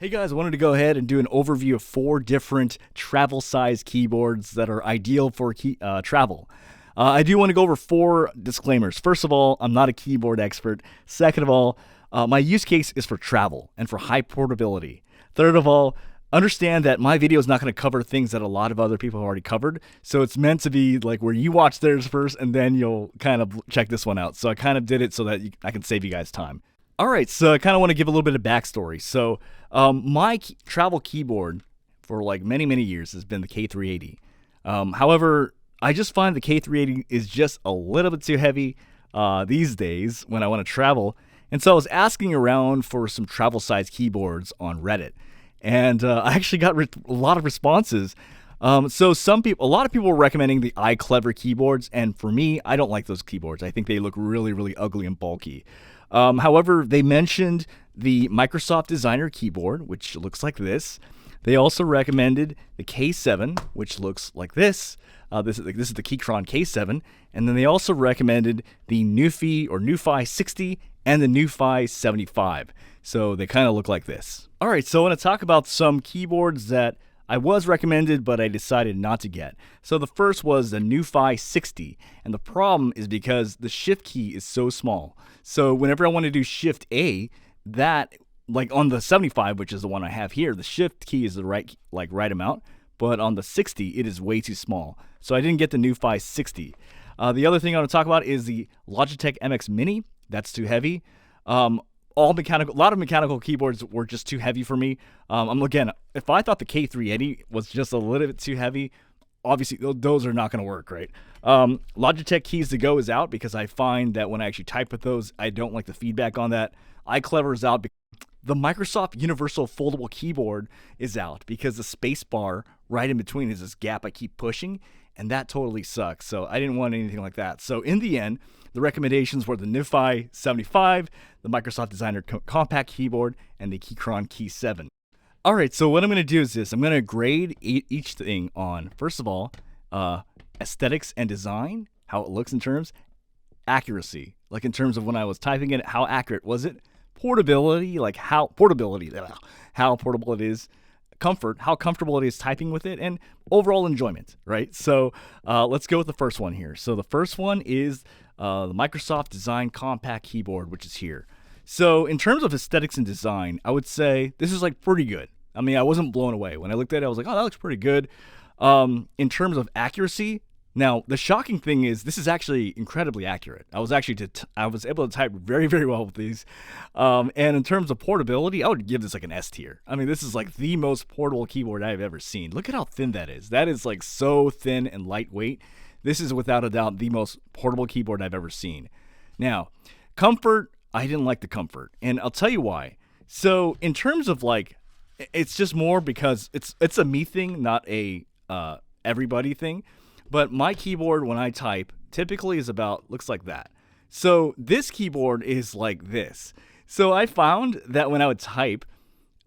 Hey guys, I wanted to go ahead and do an overview of 4 different travel size keyboards that are ideal for travel. I do want to go over 4 disclaimers. First of all, I'm not a keyboard expert. Second of all, my use case is for travel and for high portability. Third of all, understand that my video is not going to cover things that a lot of other people have already covered. So it's meant to be like where you watch theirs first and then you'll kind of check this one out. So I kind of did it so that I can save you guys time. All right, so I kind of want to give a little bit of backstory. So my travel keyboard for like many years has been the K380. However, I just find the K380 is just a little bit too heavy these days when I want to travel. And so I was asking around for some travel size keyboards on Reddit. And I actually got a lot of responses. So a lot of people were recommending the iClever keyboards. And for me, I don't like those keyboards. I think they look really ugly and bulky. However, they mentioned the Microsoft Designer keyboard, which looks like this. They also recommended the K7, which looks like this. This is the Keychron K7. And then they also recommended the NuPhy 60 and the NuPhy 75. So they kind of look like this. All right, so I want to talk about some keyboards that I was recommended, but I decided not to get. So the first was the NuPhy 60, and the problem is because the shift key is so small. So whenever I want to do Shift A, that, like on the 75, which is the one I have here, the shift key is the right amount, but on the 60, it is way too small. So I didn't get the NuPhy 60. The other thing I want to talk about is the Logitech MX Mini. That's too heavy. A lot of mechanical keyboards were just too heavy for me. Again, if I thought the K380 was just a little bit too heavy, obviously those are not going to work, right? Logitech Keys to Go is out because I find that when I actually type with those, I don't like the feedback on that. iClever is out. The Microsoft Universal Foldable Keyboard is out because the space bar right in between is this gap I keep pushing, and that totally sucks. So I didn't want anything like that. So in the end, the recommendations were the NuPhy 75, the Microsoft Designer Compact Keyboard, and the Keychron K7. All right, so what I'm going to do is this. I'm going to grade each thing on, first of all, aesthetics and design, how it looks in terms, accuracy, like in terms of when I was typing it, how accurate was it, portability, like how portable it is, comfort, how comfortable it is typing with it, and overall enjoyment, right? So let's go with the first one here. So the first one is the Microsoft Design Compact Keyboard, which is here. So in terms of aesthetics and design, I would say this is like pretty good. I mean, I wasn't blown away. When I looked at it, I was like, oh, that looks pretty good. In terms of accuracy, now the shocking thing is this is actually incredibly accurate. I was able to type very well with these. And in terms of portability, I would give this like an S tier. I mean, this is like the most portable keyboard I've ever seen. Look at how thin that is. That is like so thin and lightweight. This is without a doubt the most portable keyboard I've ever seen. Now, comfort, I didn't like the comfort, and I'll tell you why. So in terms of like, it's just more because it's a me thing, not a everybody thing. But my keyboard when I type typically looks like that. So this keyboard is like this. So I found that when I would type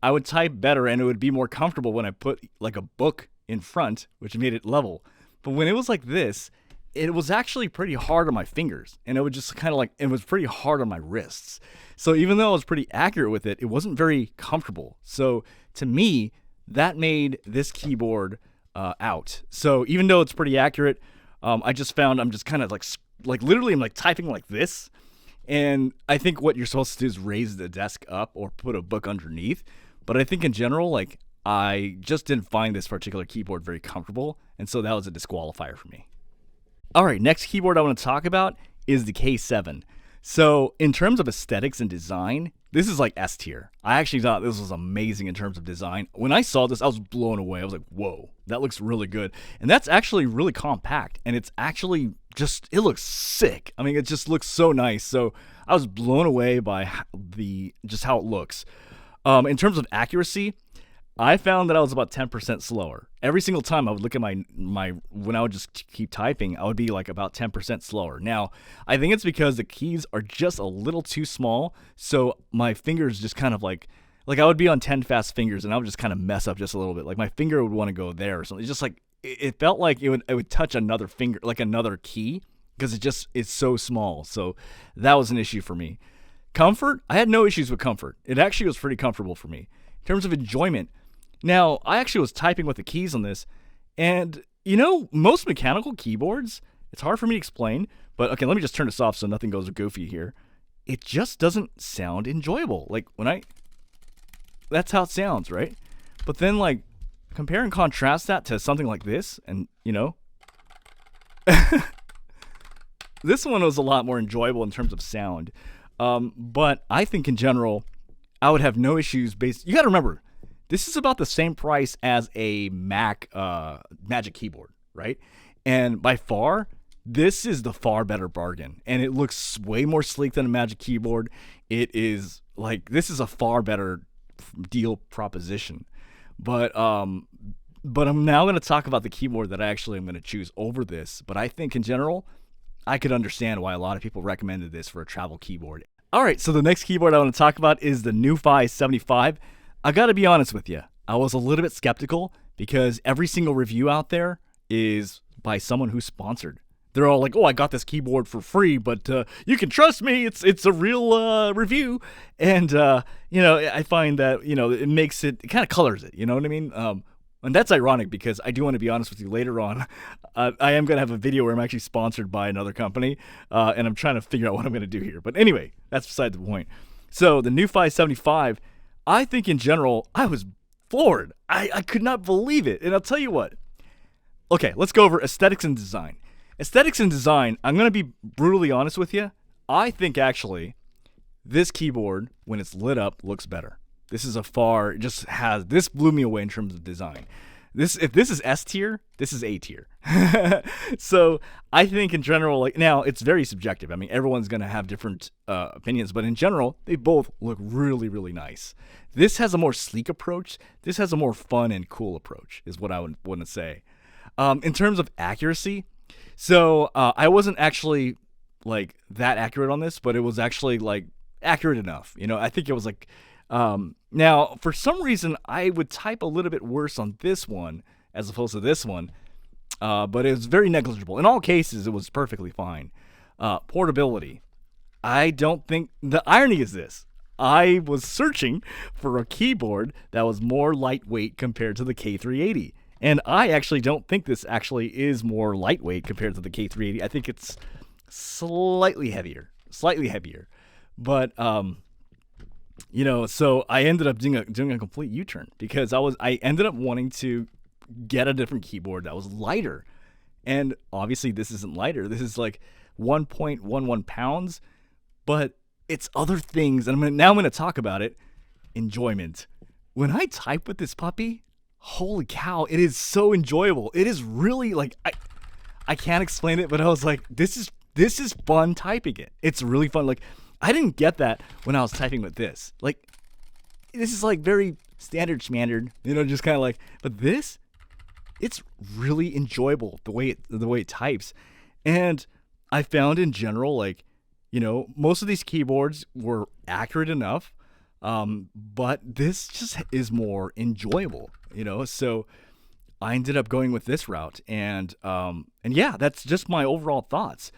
better and it would be more comfortable when I put like a book in front, which made it level. But when it was like this, it was actually pretty hard on my fingers, and it would just kind of like, it was pretty hard on my wrists. So even though I was pretty accurate with it, it wasn't very comfortable. So to me, that made this keyboard out. So even though it's pretty accurate, I just found I'm just kind of like literally I'm like typing like this. And I think what you're supposed to do is raise the desk up or put a book underneath. But I think in general, like I just didn't find this particular keyboard very comfortable. And so that was a disqualifier for me. All right, next keyboard I want to talk about is the K7. So in terms of aesthetics and design, this is like S tier. I actually thought this was amazing in terms of design. When I saw this, I was blown away. I was like, whoa, that looks really good. And that's actually really compact. And it's actually it looks sick. I mean, it just looks so nice. So I was blown away by just how it looks. In terms of accuracy, I found that I was about 10% slower. Every single time I would look at my when I would just keep typing, I would be like about 10% slower. Now, I think it's because the keys are just a little too small, so my fingers just kind of like I would be on 10 fast fingers and I would just kind of mess up just a little bit. Like my finger would want to go there or something. It's just like it felt like it would touch another finger, like another key, because it's so small. So that was an issue for me. Comfort, I had no issues with comfort. It actually was pretty comfortable for me. in terms of enjoyment. Now, I actually was typing with the keys on this, and most mechanical keyboards, it's hard for me to explain, but okay, let me just turn this off so nothing goes goofy here. It just doesn't sound enjoyable. Like that's how it sounds, right? But then like compare and contrast that to something like this, and this one was a lot more enjoyable in terms of sound. But I think in general, I would have no issues you gotta remember, this is about the same price as a Mac Magic Keyboard, right? And by far, this is the far better bargain. And it looks way more sleek than a Magic Keyboard. It is like, this is a far better deal proposition. But I'm now going to talk about the keyboard that I actually am going to choose over this. But I think in general, I could understand why a lot of people recommended this for a travel keyboard. All right, so the next keyboard I want to talk about is the NuPhy 75. I got to be honest with you. I was a little bit skeptical because every single review out there is by someone who's sponsored. They're all like, "Oh, I got this keyboard for free, but you can trust me. It's a real review." And I find that it makes it kind of colors it. You know what I mean? And that's ironic because I do want to be honest with you. Later on, I am going to have a video where I'm actually sponsored by another company, and I'm trying to figure out what I'm going to do here. But anyway, that's beside the point. So the NuPhy 75, I think in general, I was floored. I could not believe it. And I'll tell you what. Okay, let's go over aesthetics and design. Aesthetics and design, I'm going to be brutally honest with you. I think actually this keyboard, when it's lit up, looks better. This is this blew me away in terms of design. If this is S tier, this is A tier. So I think in general, now it's very subjective. I mean, everyone's going to have different opinions, but in general, they both look really, really nice. This has a more sleek approach. This has a more fun and cool approach, is what I would want to say. In terms of accuracy, so I wasn't actually like that accurate on this, but it was actually like accurate enough. I think it was like, now for some reason I would type a little bit worse on this one as opposed to this one, but it was very negligible. In all cases, it was perfectly fine. Portability. I don't think, the irony is this. I was searching for a keyboard that was more lightweight compared to the K380. And I actually don't think this actually is more lightweight compared to the K380. I think it's slightly heavier. But, so I ended up doing a complete U-turn because I ended up wanting to get a different keyboard that was lighter. And obviously this isn't lighter. This is like 1.11 pounds, but it's other things. And I'm going to talk about it. Enjoyment. When I type with this puppy, holy cow, it is so enjoyable. It is really like, I can't explain it, but I was like, this is fun typing it. It's really fun. Like, I didn't get that when I was typing with this. Like, this is like very standard schmandard, just kind of like, but this, it's really enjoyable the way it types. And I found in general, like, most of these keyboards were accurate enough, but this just is more enjoyable, so I ended up going with this route. And yeah, that's just my overall thoughts.